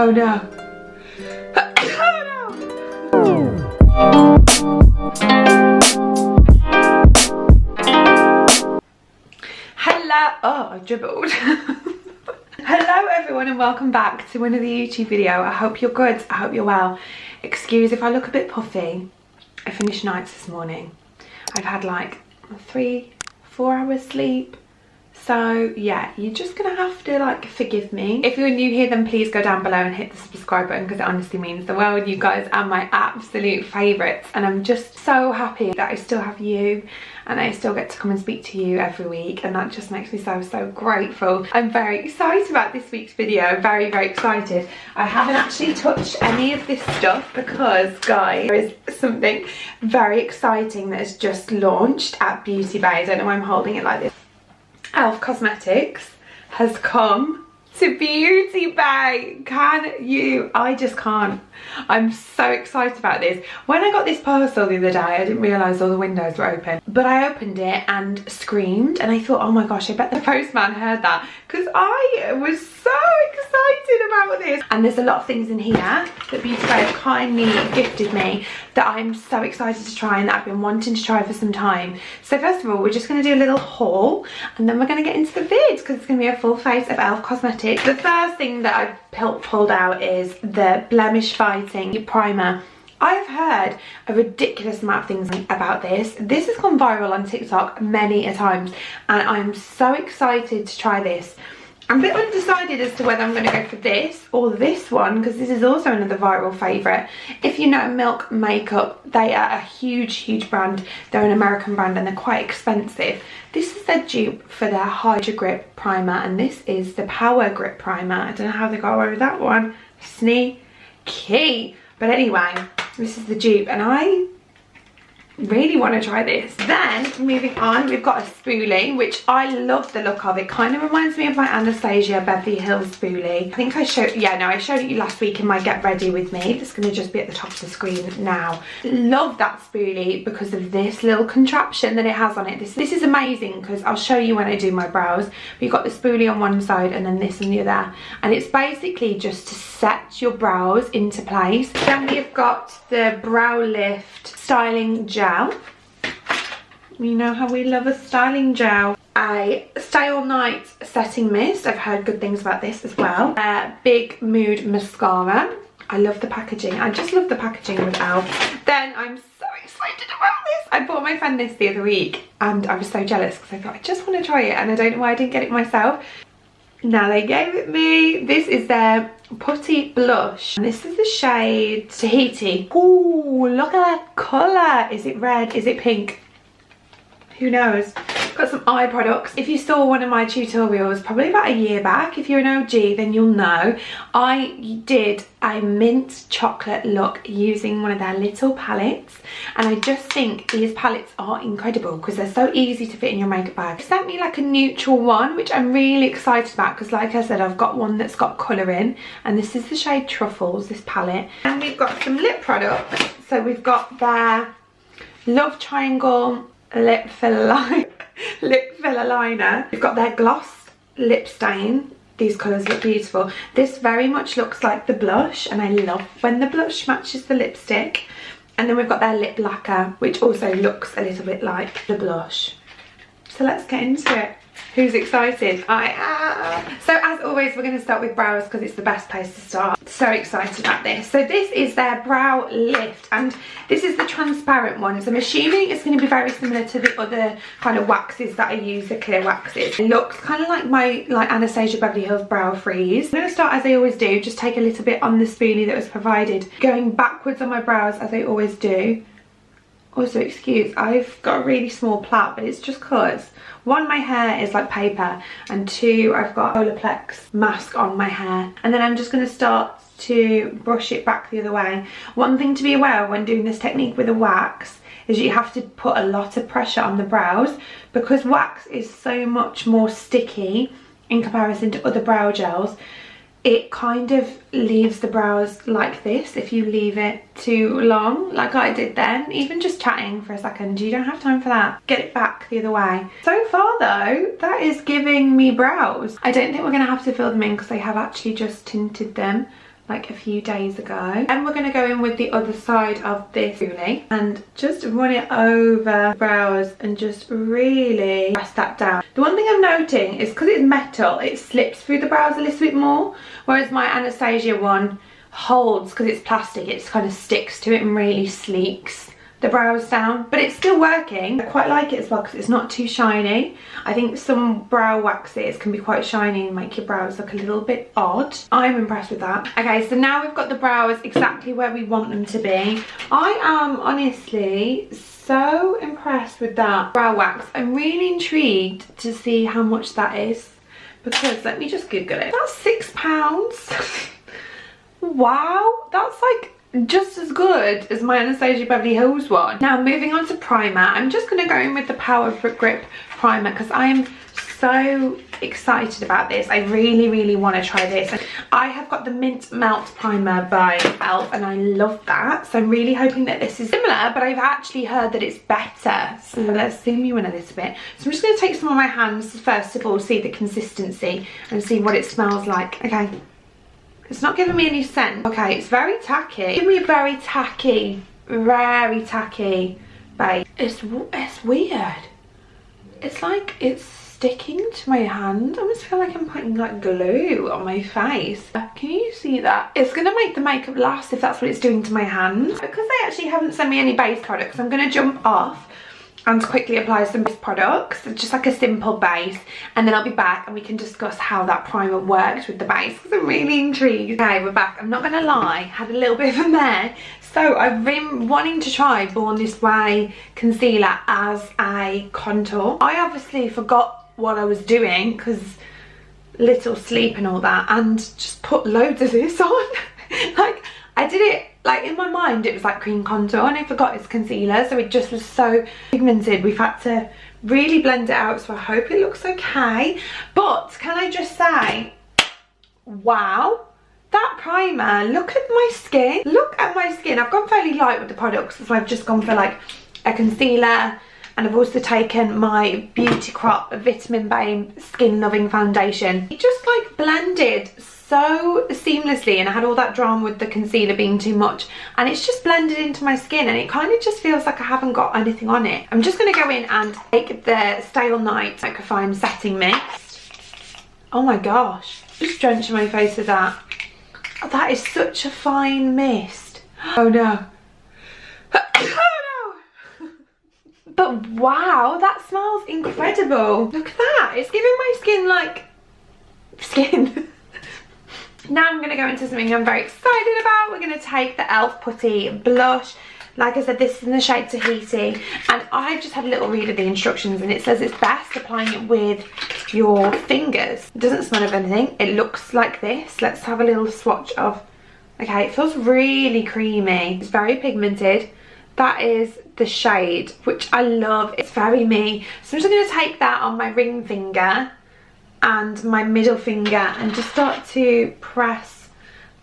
Oh no. Oh no. Hello. Oh, I dribbled. Hello everyone and welcome back to another YouTube video. I hope you're good. I hope you're well. Excuse if I look a bit puffy. I finished nights this morning. I've had like 3-4 hours sleep. So yeah, you're just gonna have to like forgive me. If you're new here, then please go down below and hit the subscribe button because it honestly means the world. You guys are my absolute favourites and I'm just so happy that I still have you and I still get to come and speak to you every week, and that just makes me so grateful. I'm very excited about this week's video, very excited. I haven't actually touched any of this stuff because guys, there is something very exciting that has just launched at Beauty Bay. I don't know why I'm holding it like this. Elf Cosmetics has come to Beauty Bay. Can you? I just can't. I'm so excited about this. When I got this parcel the other day, I didn't realise all the windows were open, but I opened it and screamed and I thought, oh my gosh, I bet the postman heard that, because I was so excited about this. And there's a lot of things in here that Beauty Bay have kindly gifted me that I'm so excited to try and that I've been wanting to try for some time. So first of all, we're just going to do a little haul and then we're going to get into the vids because it's going to be a full face of Elf Cosmetics. The first thing that I've pulled out is the Blemish Fighting Primer. I've heard a ridiculous amount of things about this. This has gone viral on TikTok many a times and I'm so excited to try this. I'm a bit undecided as to whether I'm going to go for this or this one because this is also another viral favourite. If you know Milk Makeup, they are a huge brand. They're an American brand and they're quite expensive. This is their dupe for their Hydra Grip Primer and this is the Power Grip Primer. I don't know how they got away with that one. Sneaky. But anyway, this is the dupe and I really want to try this. Then moving on, we've got a spoolie, which I love the look of. It kind of reminds me of my Anastasia Beverly Hills spoolie. I think I showed, yeah, no, I showed it you last week in my Get Ready With Me. It's going to just be at the top of the screen now. Love that spoolie because of this little contraption that it has on it. This is amazing because I'll show you when I do my brows. But you've got the spoolie on one side and then this on the other, and it's basically just to set your brows into place. Then we've got the Brow Lift Styling Gel. You know how we love a styling gel. A Stay All Night Setting Mist. I've heard good things about this as well. Big Mood Mascara. I love the packaging. I just love the packaging with Elf. Then I'm so excited about this. I bought my friend this the other week and I was so jealous because I thought I just want to try it and I don't know why I didn't get it myself. Now they gave it me. This is their Putty Blush. And this is the shade Tahiti. Ooh, look at that colour. Is it red? Is it pink? Who knows? Got some eye products. If you saw one of my tutorials probably about a year back, if you're an OG then you'll know, I did a mint chocolate look using one of their little palettes, and I just think these palettes are incredible because they're so easy to fit in your makeup bag. They sent me like a neutral one which I'm really excited about because like I said, I've got one that's got colour in, and this is the shade Truffles, this palette. And we've got some lip products. So we've got their Love Triangle lip filler liner. We've got their Glossy Lip Stain. These colours look beautiful. This very much looks like the blush and I love when the blush matches the lipstick. And then we've got their lip lacquer, which also looks a little bit like the blush. So let's get into it. Who's excited? I am. So as always, we're going to start with brows because it's the best place to start. So excited about this. So this is their Brow Lift and this is the transparent one. So I'm assuming it's going to be very similar to the other kind of waxes that I use, the clear waxes. It looks kind of like my Anastasia Beverly Hills Brow Freeze. I'm going to start as I always do, just take a little bit on the spoolie that was provided, going backwards on my brows as I always do. Also, excuse, I've got a really small plait, but it's just because one, my hair is like paper, and two, I've got Olaplex mask on my hair. And then I'm just going to start to brush it back the other way. One thing to be aware of when doing this technique with a wax is you have to put a lot of pressure on the brows because wax is so much more sticky in comparison to other brow gels. It kind of leaves the brows like this if you leave it too long, like I did then. Even just chatting for a second, you don't have time for that. Get it back the other way. So far though, that is giving me brows. I don't think we're going to have to fill them in because I have actually just tinted them, like a few days ago. And we're going to go in with the other side of this Spoolie and just run it over the brows and just really press that down. The one thing I'm noting is because it's metal, it slips through the brows a little bit more, whereas my Anastasia one holds, because it's plastic, it kind of sticks to it and really sleeks the brows down. But it's still working. I quite like it as well because it's not too shiny. I think some brow waxes can be quite shiny and make your brows look a little bit odd. I'm impressed with that. Okay, so now we've got the brows exactly where we want them to be. I am honestly so impressed with that brow wax. I'm really intrigued to see how much that is, because let me just Google it. That's £6. Wow, that's like just as good as my Anastasia Beverly Hills one. Now moving on to primer, I'm just going to go in with the Power Grip primer because I'm so excited about this. I really want to try this. I have got the Mint Melt primer by e.l.f. and I love that, so I'm really hoping that this is similar, but I've actually heard that it's better. So let's zoom you in a little bit. So I'm just going to take some on my hands first of all, see the consistency and see what it smells like. Okay. It's not giving me any scent. Okay, it's very tacky. Give me a very tacky base. It's weird. It's like it's sticking to my hand. I almost feel like I'm putting like glue on my face. Can you see that? It's gonna make the makeup last if that's what it's doing to my hands. Because they actually haven't sent me any base products, I'm gonna jump off and quickly apply some base products, just like a simple base, and then I'll be back and we can discuss how that primer works with the base because I'm really intrigued. Okay, we're back. I'm not gonna lie, had a little bit of a mare. So I've been wanting to try Born This Way concealer as a contour. I obviously forgot what I was doing because little sleep and all that, and just put loads of this on. Like I did it, like in my mind it was like cream contour and I forgot it's concealer, so it just was so pigmented. We've had to really blend it out, so I hope it looks okay. But can I just say, wow, that primer, look at my skin. Look at my skin. I've gone fairly light with the products, so I've just gone for like a concealer, and I've also taken my Beauty Crop Vitamin Bae Skin Loving Foundation. It just like blended so seamlessly, and I had all that drama with the concealer being too much, and it's just blended into my skin and it kind of just feels like I haven't got anything on it. I'm just going to go in and take the Stay All Night Microfine Setting Mist. Oh my gosh, just drenching my face with that. Oh, that is such a fine mist. Oh no. Oh no. But wow, that smells incredible. Look at that, it's giving my skin like skin. Now I'm going to go into something I'm very excited about. We're going to take the e.l.f. Putty Blush. Like I said, this is in the shade Tahiti, and I just had a little read of the instructions and it says it's best applying it with your fingers. It doesn't smell of anything. It looks like this. Let's have a little swatch of... Okay, it feels really creamy. It's very pigmented. That is the shade, which I love. It's very me. So I'm just going to take that on my ring finger and my middle finger and just start to press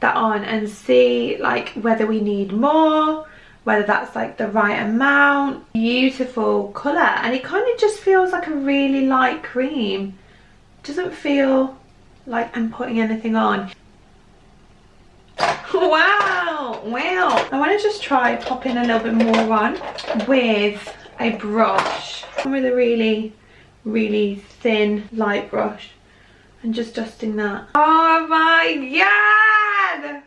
that on and see like whether we need more, whether that's like the right amount. Beautiful colour, and it kind of just feels like a really light cream. It doesn't feel like I'm putting anything on. Wow, wow. I want to just try popping a little bit more on with a brush, with a really thin light brush, and just dusting that. Oh my god,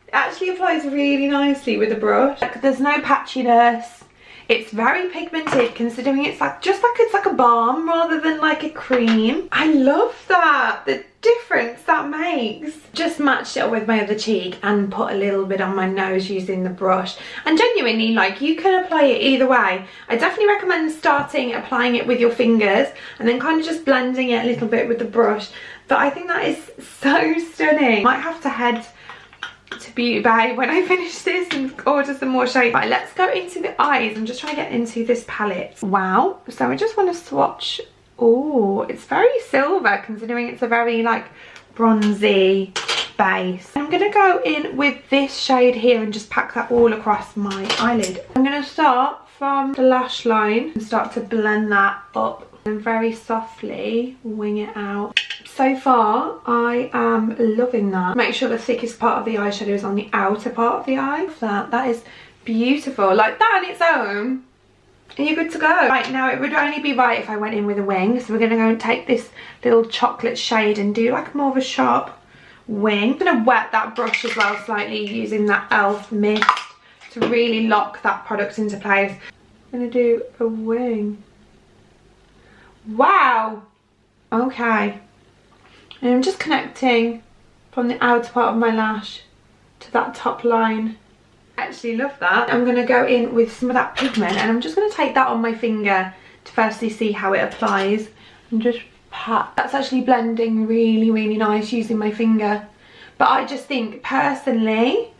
it actually applies really nicely with a brush. Like, there's no patchiness. It's very pigmented, considering it's like it's like a balm rather than like a cream. I love that, the difference that makes. Just matched it up with my other cheek and put a little bit on my nose using the brush, and genuinely, like, you can apply it either way. I definitely recommend starting applying it with your fingers and then kind of just blending it a little bit with the brush. But I think that is so stunning. Might have to head to Beauty Bay when I finish this and order some more shades. Right, let's go into the eyes. I'm just trying to get into this palette. Wow, so I just want to swatch. Oh, it's very silver considering it's a very like bronzy base. I'm going to go in with this shade here and just pack that all across my eyelid. I'm going to start from the lash line and start to blend that up and very softly wing it out. So far, I am loving that. Make sure the thickest part of the eyeshadow is on the outer part of the eye. That is beautiful. Like that on its own, and you're good to go. Right, now it would only be right if I went in with a wing. So we're going to go and take this little chocolate shade and do like more of a sharp wing. I'm going to wet that brush as well slightly using that e.l.f. mist to really lock that product into place. I'm going to do a wing. Wow. Okay. And I'm just connecting from the outer part of my lash to that top line. I actually love that. I'm going to go in with some of that pigment and I'm just going to take that on my finger to firstly see how it applies and just pat. That's actually blending really, really nice using my finger. But I just think personally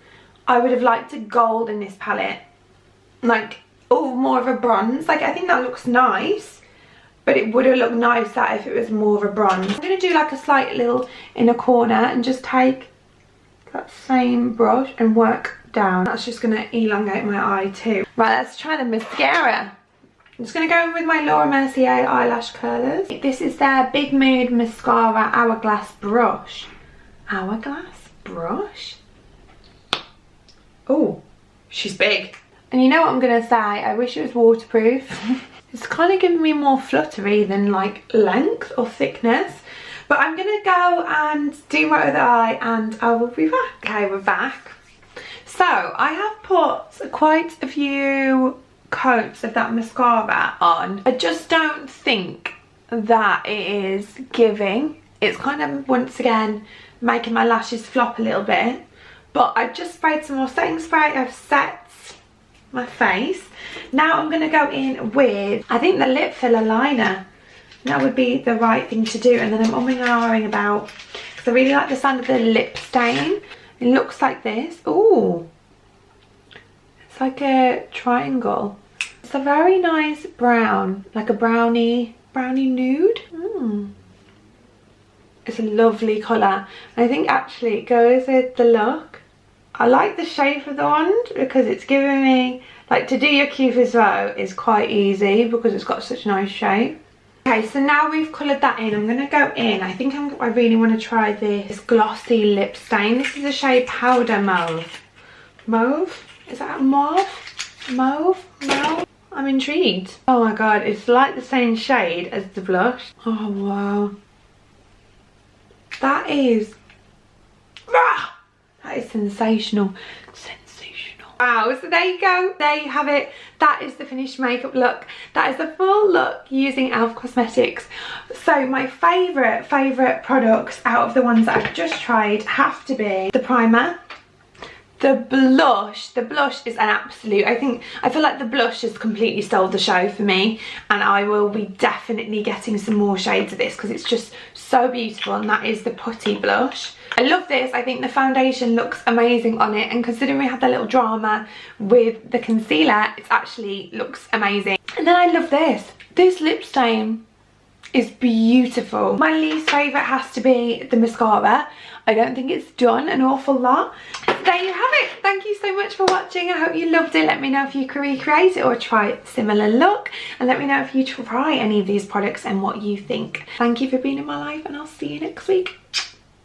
I would have liked a gold in this palette. Like, oh, more of a bronze. Like, I think that looks nice, but it would have looked nicer if it was more of a bronze. I'm going to do like a slight little inner corner and just take that same brush and work down. That's just going to elongate my eye too. Right, let's try the mascara. I'm just going to go in with my Laura Mercier eyelash curlers. This is their Big Mood Mascara Hourglass brush. Hourglass brush? Oh, she's big. And you know what I'm going to say? I wish it was waterproof. It's kind of giving me more fluttery than like length or thickness. But I'm going to go and do my other eye and I will be back. Okay, we're back. So I have put quite a few coats of that mascara on. I just don't think that it is giving. It's kind of, once again, making my lashes flop a little bit. But I've just sprayed some more setting spray. I've set my face. Now I'm going to go in with, I think, the lip filler liner. That would be the right thing to do. And then I'm umming and ahhing about, because I really like the sound of the lip stain. It looks like this. Ooh, it's like a triangle. It's a very nice brown, like a brownie nude. It's a lovely colour. I think actually it goes with the look. I like the shape of the wand because it's giving me, like, to do your cupid's bow is quite easy because it's got such a nice shape. Okay, so now we've coloured that in, I'm going to go in. I think I really want to try this Glossy Lip Stain. This is the shade Powder Mauve. Mauve? Is that mauve? Mauve? Mauve? I'm intrigued. Oh my god, it's like the same shade as the blush. Oh wow. That is... that is sensational. Wow, so there you go, there you have it. That is the finished makeup look. That is the full look using e.l.f. Cosmetics. So my favourite products out of the ones that I've just tried have to be the primer, the blush. The blush is an absolute, I feel like the blush has completely stole the show for me, and I will be definitely getting some more shades of this because it's just so beautiful, and that is the Putty Blush. I love this. I think the foundation looks amazing on it, and considering we had that little drama with the concealer, it actually looks amazing. And then I love this. This lip stain is beautiful. My least favourite has to be the mascara. I don't think it's done an awful lot. There you have it. Thank you so much for watching. I hope you loved it. Let me know if you can recreate it or try a similar look, and let me know if you try any of these products and what you think. Thank you for being in my life, and I'll see you next week.